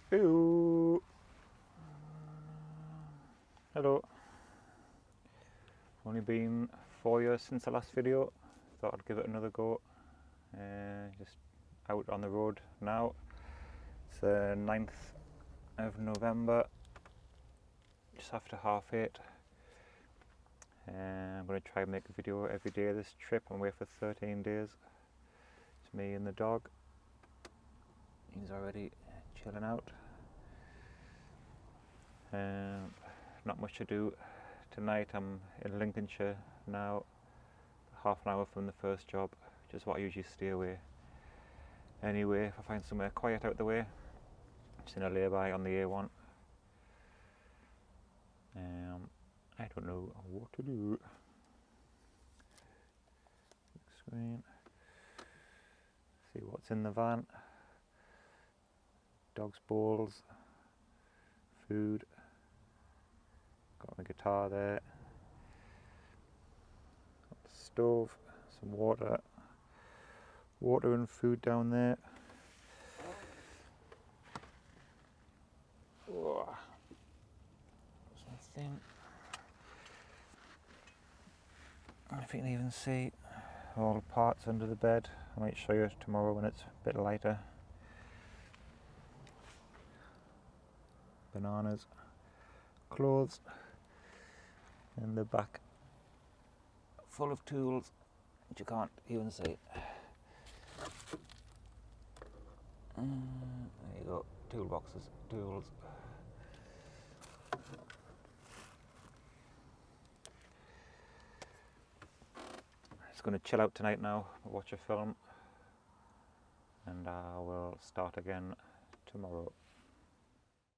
Hello. Hello. Only been 4 years since the last video. Thought I'd give it another go. Just out on the road now. It's the 9th of November, just after 8:30. I'm going to try and make a video every day of this trip. I'm away for 13 days. It's me and the dog. He's already chilling out. Not much to do tonight. I'm in Lincolnshire now, half an hour from the first job, which is what I usually stay away anyway if I find somewhere quiet out the way. Just in a lay-by on the A1. I don't know what to do. Screen. See what's in the van. Dog's bowls, food. Got my guitar there. Got the stove, some water and food down there. Oh, something. If you can even see all the parts under the bed. I might show you tomorrow when it's a bit lighter. Bananas, clothes, and the back full of tools which you can't even see. There you go, toolboxes, tools. Just going to chill out tonight now, watch a film, and I will start again tomorrow.